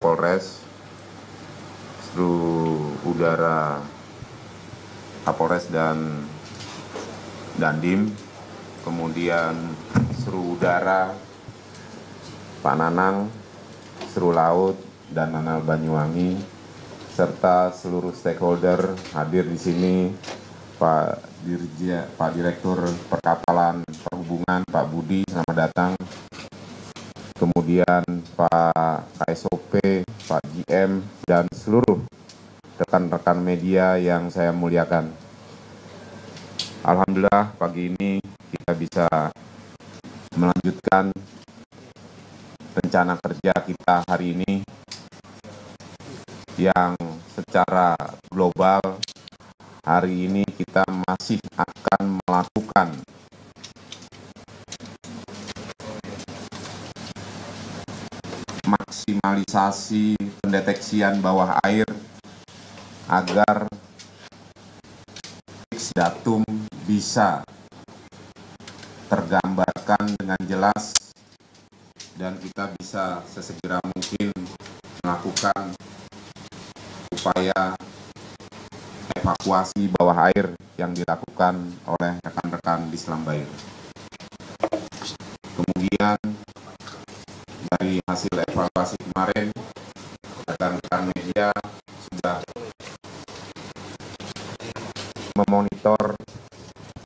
Polres, seluruh udara Kapolres dan Dandim, kemudian seluruh udara Pak Nanang, seluruh laut dan Nanal Banyuwangi, serta seluruh stakeholder hadir di sini, Pak Direktur Perkapalan Perhubungan, Pak Budi, selamat datang. Kemudian Pak KSOP, Pak GM, dan seluruh rekan-rekan media yang saya muliakan. Alhamdulillah pagi ini kita bisa melanjutkan rencana kerja kita hari ini yang secara global hari ini kita masih akan melakukan maksimalisasi pendeteksian bawah air agar fix datum bisa tergambarkan dengan jelas dan kita bisa sesegera mungkin melakukan upaya evakuasi bawah air yang dilakukan oleh rekan-rekan di Selam Bair. Kemudian dari hasil evaluasi kemarin, rekan-rekan media sudah memonitor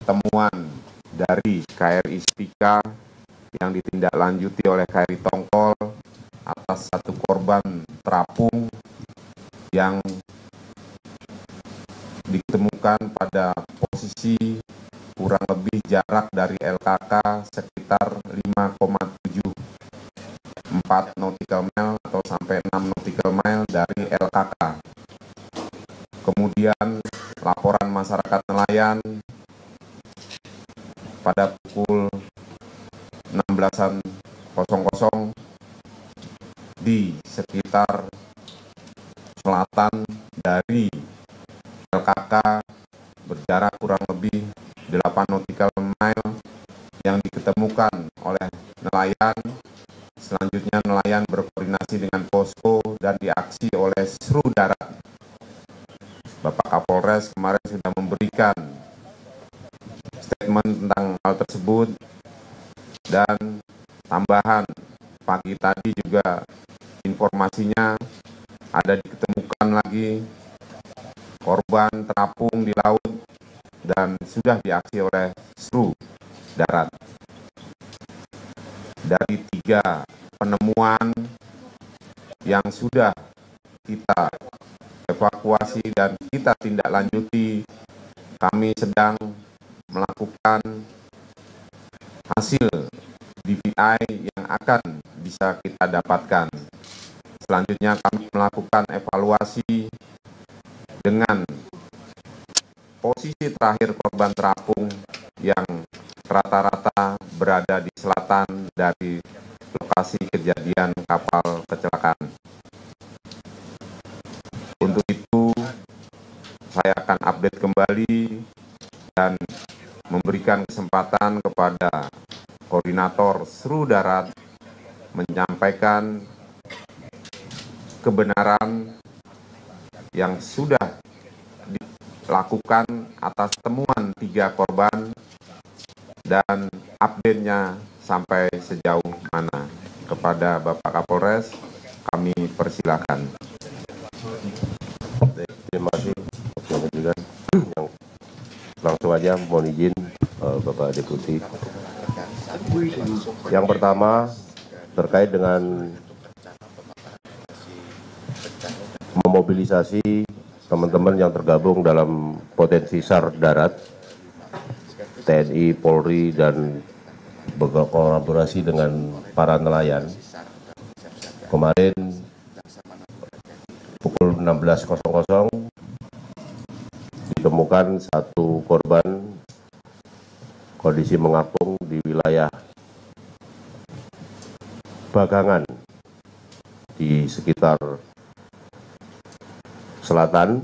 temuan dari KRI Spika yang ditindaklanjuti oleh KRI Tongkol atas satu korban terapung yang ditemukan pada posisi kurang lebih jarak dari LKK sekitar 5,74 nautical mile atau sampai 6 nautical mile dari LKK. Kemudian laporan masyarakat nelayan pada pukul 16.00 di sekitar selatan dari LKK berjarak kurang lebih 8 nautical mile yang diketemukan oleh nelayan. Selanjutnya nelayan berkoordinasi dengan posko dan diaksi oleh seluruh darat. Bapak Kapolres kemarin sudah memberikan statement tentang hal tersebut dan tambahan pagi tadi juga informasinya ada diketemukan lagi korban terapung di laut dan sudah diaksi oleh seluruh darat. Dari 3 penemuan yang sudah kita evakuasi dan kita tindak lanjuti, kami sedang melakukan hasil DVI yang akan bisa kita dapatkan. Selanjutnya kami melakukan evaluasi dengan posisi terakhir korban terapung yang rata-rata berada di selatan dari lokasi kejadian kapal kecelakaan. Untuk itu, saya akan update kembali dan memberikan kesempatan kepada koordinator seluruh darat menyampaikan kebenaran yang sudah dilakukan atas temuan 3 korban dan update-nya sampai sejauh mana. Kepada Bapak Kapolres, kami persilakan. Terima kasih, langsung aja mohon izin Bapak Deputi. Yang pertama terkait dengan memobilisasi teman-teman yang tergabung dalam potensi SAR darat, TNI, Polri, dan berkolaborasi dengan para nelayan. Kemarin pukul 16.00 ditemukan satu korban kondisi mengapung di wilayah Bagangan di sekitar selatan,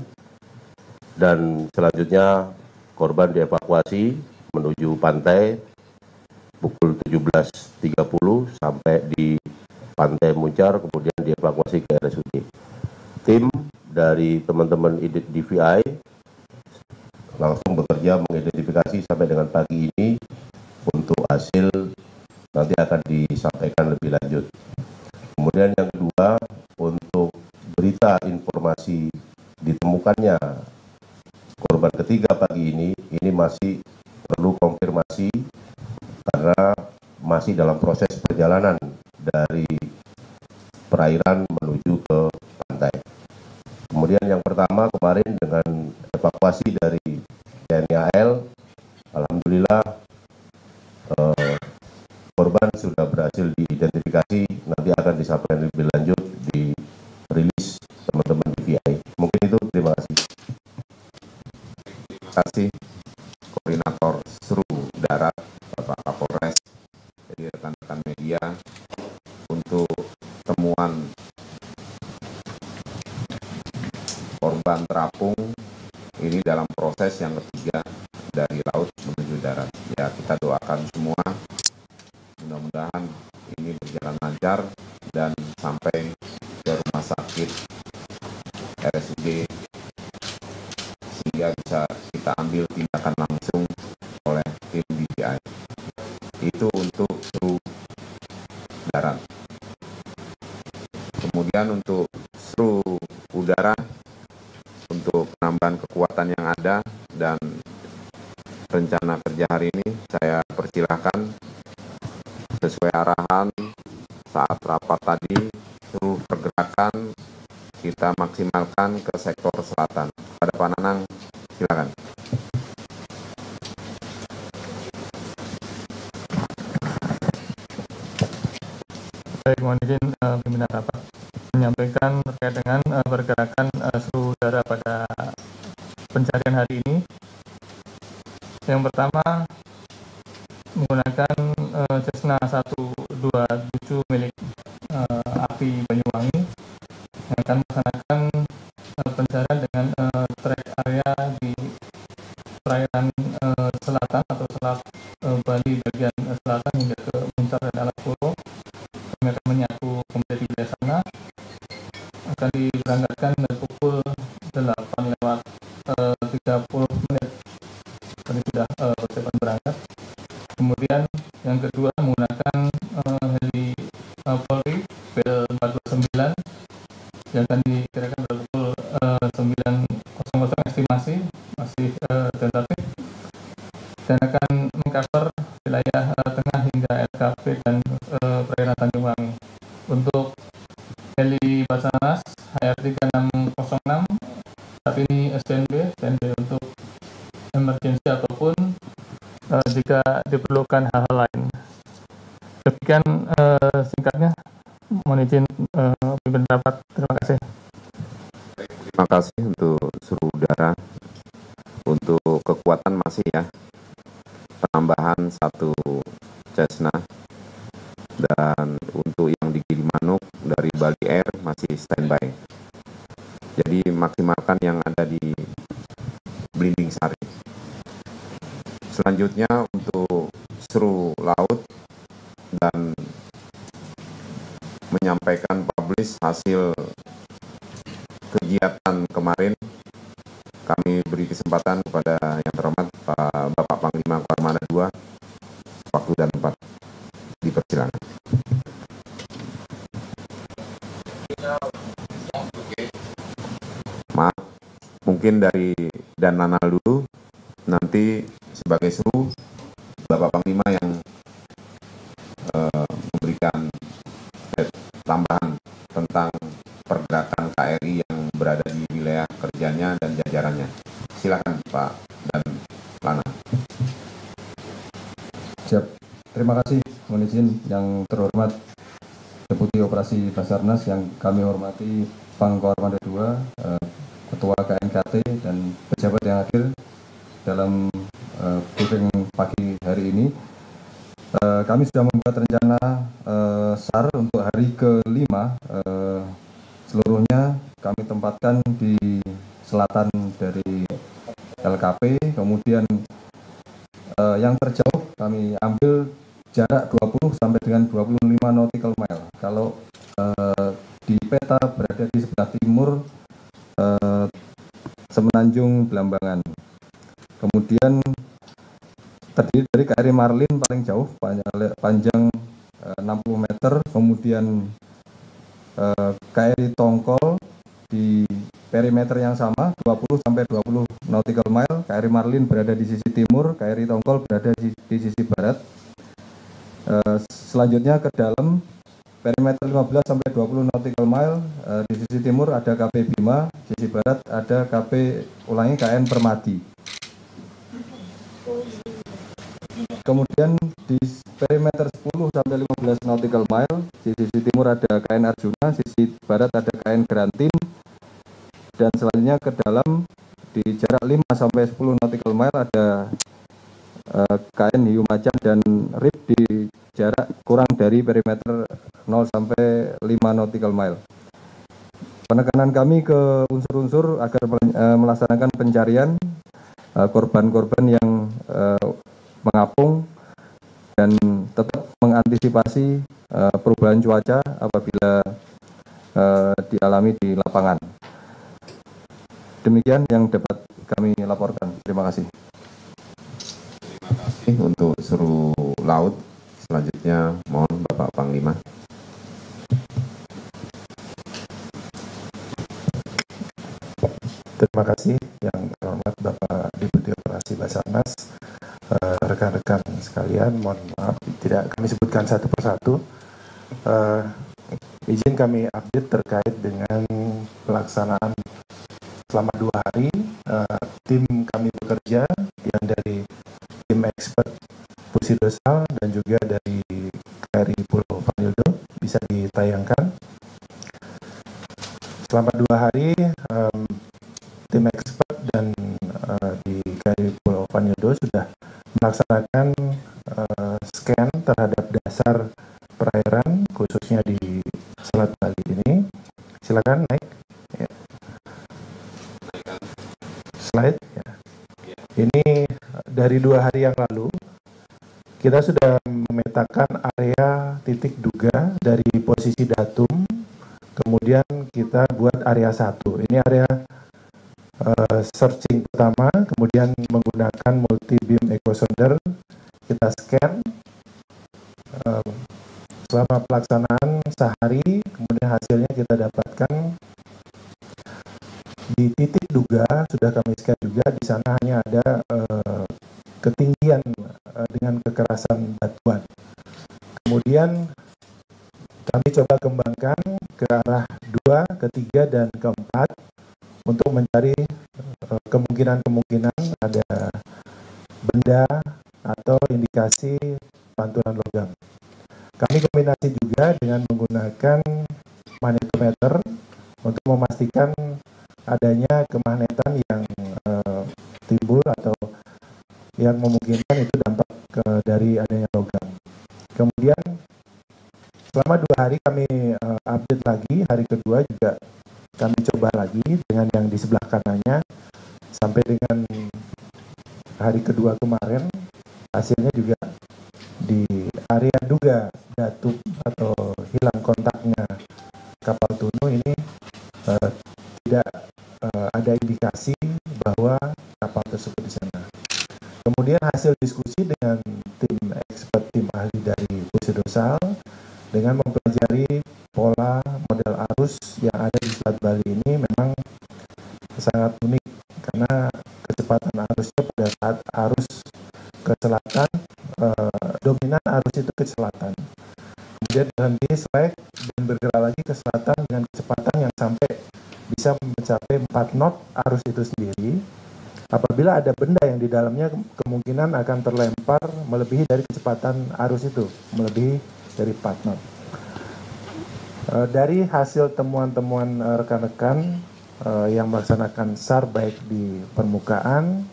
dan selanjutnya korban dievakuasi menuju pantai pukul 17.30 sampai di Pantai Muncar, kemudian dievakuasi ke RSUD. Tim dari teman-teman DVI langsung bekerja mengidentifikasi sampai dengan pagi ini. Untuk hasil nanti akan disampaikan lebih lanjut. Kemudian yang kedua, untuk berita informasi ditemukannya korban ketiga pagi ini masih perlu konfirmasi karena masih dalam proses perjalanan dari perairan menuju ke pantai. Kemudian yang pertama kemarin dengan evakuasi dari TNI AL, alhamdulillah korban sudah berhasil diidentifikasi, nanti akan disampaikan lebih lanjut di rilis teman-teman DVI. Mungkin itu, terima kasih. Terima kasih Koordinator Seru Darat Bapak Kapolres, jadi rekan-rekan media untuk temuan korban terapung ini dalam proses yang ketiga dari laut menuju darat. Ya, kita doakan semua mudah-mudahan ini berjalan lancar dan sampai ke rumah sakit RSUD sehingga bisa kita ambil tindakan langsung oleh tim DVI. Itu untuk seru darat. Kemudian untuk seru udara, untuk penambahan kekuatan yang ada dan rencana kerja hari ini, saya persilahkan sesuai arahan saat rapat tadi, seluruh pergerakan kita maksimalkan ke sektor selatan. Pada Pak Nanang, silakan. Baik, mohon izin pimpinan rapat menyampaikan terkait dengan pergerakan seluruh udara pada pencarian hari ini. Yang pertama, menggunakan Cessna 127 milik API Banyuwangi yang akan melaksanakan pencarian dengan trek area di perairan selatan atau selat Bali bagian selatan hingga ke Muncar dan Alas Puro. Kami akan menyapu kembali di wilayah sana. Akan diberangkatkan dari pukul 8:30 menit. Tadi sudah persiapan berangkat. Kemudian yang kedua menggunakan heli Polri Bel 429 yang akan dikirakan pada pukul 9.00 estimasi, masih tentatif, dan akan mengcover wilayah tengah hingga LKP dan perairan Tanjung Wangi. Untuk heli Basarnas HR3606 saat ini standby untuk emergency ataupun jika diperlukan hal-hal lain. Demikian singkatnya, mohon izin pimpin rapat. Terima kasih. Terima kasih untuk seluruh udara. Untuk kekuatan masih ya, penambahan 1 Cessna, dan untuk yang di Gilimanuk dari Bali Air masih standby. Jadi maksimalkan yang ada di Belimbing Sari. Selanjutnya untuk seru laut dan menyampaikan publish hasil kegiatan kemarin, kami beri kesempatan kepada yang terhormat Bapak Panglima Koarmada II, waktu dan tempat. Dipersilakan. Maaf, mungkin dari Dan Nanal dulu, nanti sebagai seru Bapak Panglima yang memberikan tambahan tentang pergerakan KRI yang berada di wilayah kerjanya dan jajarannya. Silakan Pak Dan Lana. Siap. Terima kasih, mohon izin yang terhormat Deputi Operasi Basarnas yang kami hormati Pang Koarmada II, Ketua KNKT dan pejabat yang hadir dalam briefing pagi hari ini. Kami sudah membuat rencana SAR untuk hari ke-5. Seluruhnya kami tempatkan di selatan dari LKP, kemudian yang terjauh kami ambil jarak 20 sampai dengan 25 nautical mile. Kalau di peta berada di sebelah timur Semenanjung Belambangan. Kemudian terdiri dari KRI Marlin paling jauh, panjang 60 meter, kemudian KRI Tongkol di perimeter yang sama 20 sampai 20 nautical mile. KRI Marlin berada di sisi timur, KRI Tongkol berada di sisi barat. Selanjutnya ke dalam perimeter 15 sampai 20 nautical mile, di sisi timur ada KP Bima, sisi barat ada KN Permadi. Kemudian di perimeter 10 sampai 15 nautical mile, di sisi timur ada KN Arjuna, sisi barat ada KN Grantin, dan selanjutnya ke dalam di jarak 5 sampai 10 nautical mile ada KN Hiu Macan dan RIP di jarak kurang dari perimeter 0 sampai 5 nautical mile. Penekanan kami ke unsur-unsur agar melaksanakan pencarian korban-korban yang mengapung dan tetap mengantisipasi perubahan cuaca apabila dialami di lapangan. Demikian yang dapat kami laporkan. Terima kasih. Untuk seru laut, selanjutnya mohon Bapak Panglima. Terima kasih yang terhormat Bapak Deputi Operasi Basarnas, rekan-rekan sekalian, mohon maaf tidak kami sebutkan satu persatu. Izin kami update terkait dengan pelaksanaan selama 2 hari. Tim kami bekerja yang dari tim expert Pusidosal dan juga dari KRI Pulau Vanildo bisa ditayangkan. Selama 2 hari tim expert dan di KRI Pulau Vanildo sudah melaksanakan scan terhadap dasar perairan khususnya di Selat Bali ini. Silakan naik. Ya. Slide. Ya. Ini dari 2 hari yang lalu kita sudah memetakan area titik duga dari posisi datum, kemudian kita buat area 1. Ini area searching pertama, kemudian menggunakan multi beam echo sounder kita scan selama pelaksanaan sehari, kemudian hasilnya kita dapatkan di titik duga sudah kami scan juga. Di sana hanya ada ketinggian dengan kekerasan batuan. Kemudian kami coba kembangkan ke arah 2, ketiga, dan keempat untuk mencari kemungkinan ada benda atau indikasi pantulan logam. Kami kombinasi juga dengan menggunakan magnetometer untuk memastikan adanya kemagnetan yang timbul atau yang memungkinkan itu dampak dari adanya logam. Kemudian selama 2 hari kami update lagi, hari kedua juga kami coba lagi dengan yang di sebelah kanannya sampai dengan hari kedua kemarin, hasilnya juga di area duga datum atau hilang kontaknya kapal tunu ini tidak ada indikasi bahwa kapal tersebut di sana. Kemudian hasil diskusi dengan tim expert, tim ahli dari Pusidosal dengan mempelajari pola model arus yang ada di Selat Bali ini memang sangat unik karena kecepatan arusnya pada saat arus ke selatan, dominan arus itu ke selatan. Kemudian berhenti slack dan bergerak lagi ke selatan dengan kecepatan yang sampai bisa mencapai 4 knot arus itu sendiri. Apabila ada benda yang di dalamnya kemungkinan akan terlempar melebihi dari kecepatan arus itu, melebihi dari 4 knot. Dari hasil temuan-temuan rekan-rekan yang melaksanakan SAR baik di permukaan,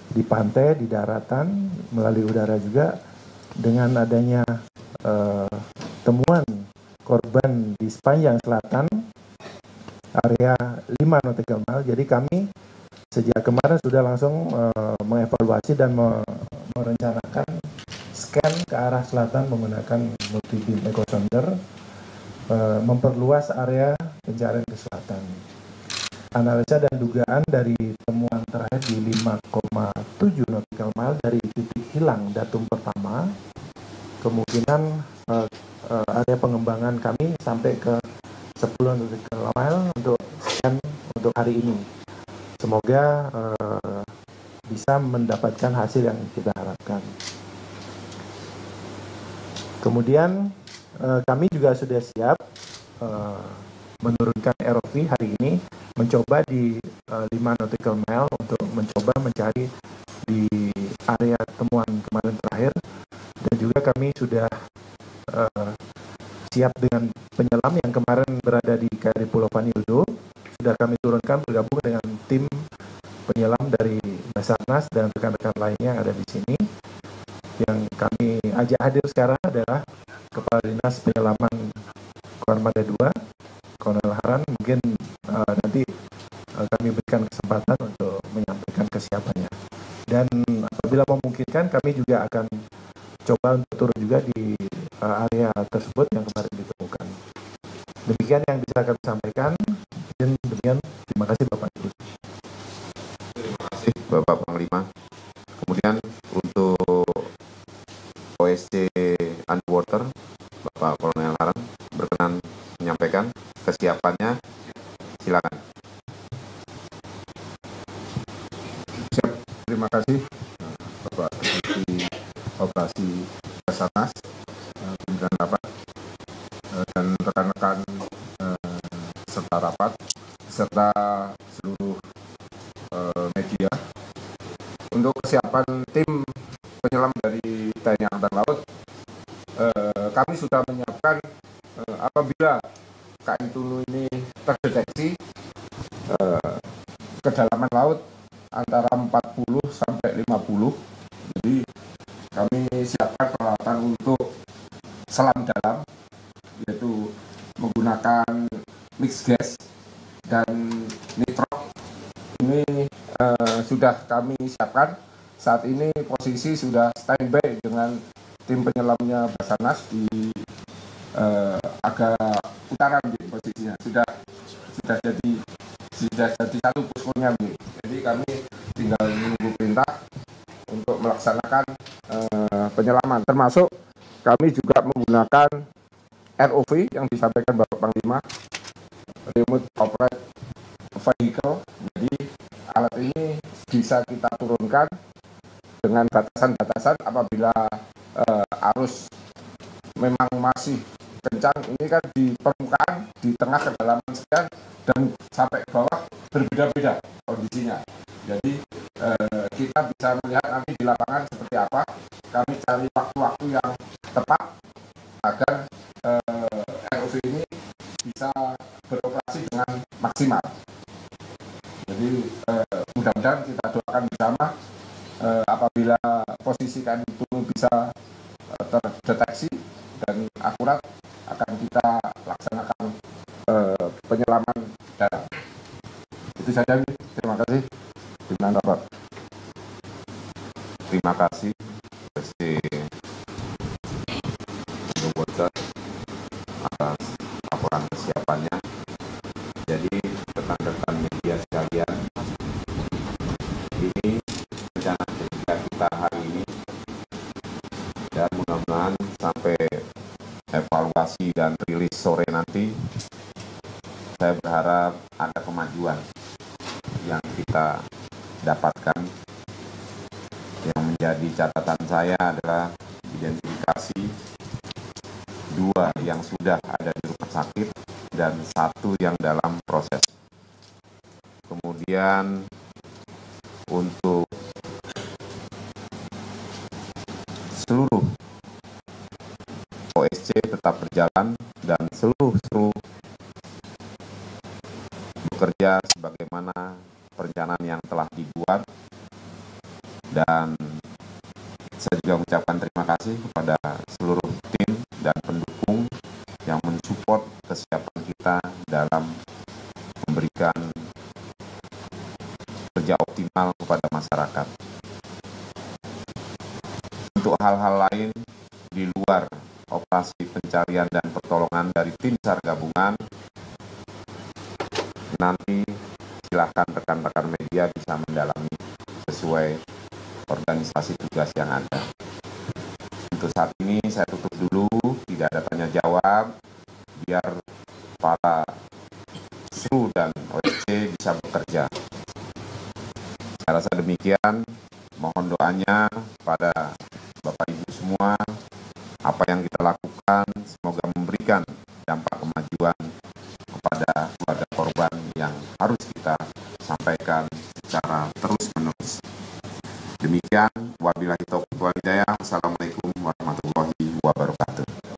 di pantai, di daratan, melalui udara juga, dengan adanya temuan korban di sepanjang selatan, area 5 nautical mile. Jadi kami sejak kemarin sudah langsung mengevaluasi dan merencanakan scan ke arah selatan menggunakan multi beam echo sounder, memperluas area pencarian ke selatan. Analisa dan dugaan dari temuan terakhir di 5,7 nautical mile dari titik hilang datum pertama, kemungkinan area pengembangan kami sampai ke 10 nautical mile untuk scan untuk hari ini. Semoga bisa mendapatkan hasil yang kita harapkan. Kemudian kami juga sudah siap menurunkan ROV hari ini, mencoba di 5 nautical mile untuk mencoba mencari di area temuan kemarin terakhir, dan juga kami sudah siap dengan penyelam yang kemarin berada di KRI Pulau Paniudo. Sudah kami turunkan bergabung dengan tim penyelam dari Basarnas dan rekan-rekan lainnya yang ada di sini. Yang kami ajak hadir sekarang adalah Kepala Dinas Penyelaman Kormada 2, Kolonel Haran. Mungkin nanti kami berikan kesempatan untuk menyampaikan kesiapannya. Dan apabila memungkinkan, kami juga akan coba untuk turun juga di area tersebut yang kemarin ditemukan. Demikian yang bisa kami sampaikan. Dan demikian, terima kasih Bapak Ibu. Terima kasih Bapak Panglima. Kemudian untuk OSC Underwater, Bapak Kolonel Haran berkenan menyampaikan kesiapannya. Silakan. Siap, terima kasih Bapak Deputi Operasi Basarnas, pimpinan rapat, dan rekan-rekan serta rapat, serta seluruh media. Untuk kesiapan tim penyelam dari TNI Angkatan Laut, kami sudah menyiapkan apabila KM Tunu ini terdeteksi kedalaman laut antara 40 sampai 50. Jadi kami siapkan peralatan untuk selam dalam, yaitu menggunakan mix gas dan nitrok. Ini sudah kami siapkan. Saat ini posisi sudah standby dengan tim penyelamnya Basarnas di agak utara posisinya. Sudah jadi satu poskonya. Jadi kami tinggal menunggu perintah untuk melaksanakan penyelaman. Termasuk kami juga menggunakan ROV yang disampaikan Bapak Panglima, Remote Operate Vehicle. Jadi alat ini bisa kita turunkan dengan batasan-batasan apabila arus memang masih kencang. Ini kan di permukaan, di tengah kedalaman sekian, dan sampai ke bawah berbeda-beda kondisinya. Jadi kita bisa melihat nanti di lapangan seperti apa. Kami cari waktu-waktu yang tepat agar ROV ini bisa beroperasi dengan maksimal. Jadi mudah-mudahan kita doakan bersama apabila posisi KM Tunu bisa terdeteksi dan akurat, akan kita laksanakan penyelaman dalam. Itu saja. Terima kasih. Pimpinan rapat. Terima kasih OSC Underwater atas laporan kesiapannya. Jadi rekan-rekan media sekalian, ini rencana kerja kita hari ini, dan mudah-mudahan sampai evaluasi dan rilis sore nanti, saya berharap ada kemajuan yang kita dapatkan. Yang menjadi catatan saya adalah identifikasi 2 yang sudah ada di rumah sakit dan 1 yang dalam proses. Kemudian untuk seluruh OSC tetap berjalan dan seluruh kru bekerja sebagaimana perencanaan yang telah dibuat. Dan saya juga mengucapkan terima kasih kepada seluruh tim dan pendukung yang mensupport kesiapan kita dalam memberikan kerja optimal kepada masyarakat. Untuk hal-hal lain di luar operasi pencarian dan pertolongan dari tim SAR gabungan, nanti silahkan rekan-rekan media bisa mendalami sesuai organisasi tugas yang ada. Untuk saat ini saya tutup dulu, tidak ada tanya jawab, biar para SRU dan OSC bisa bekerja. Saya rasa demikian, mohon doanya pada Bapak Ibu semua, apa yang kita lakukan semoga memberikan dampak kemajuan kepada keluarga korban yang harus kita sampaikan secara terus-menerus. Demikian, wabillahi taufiq wal hidayah. Assalamualaikum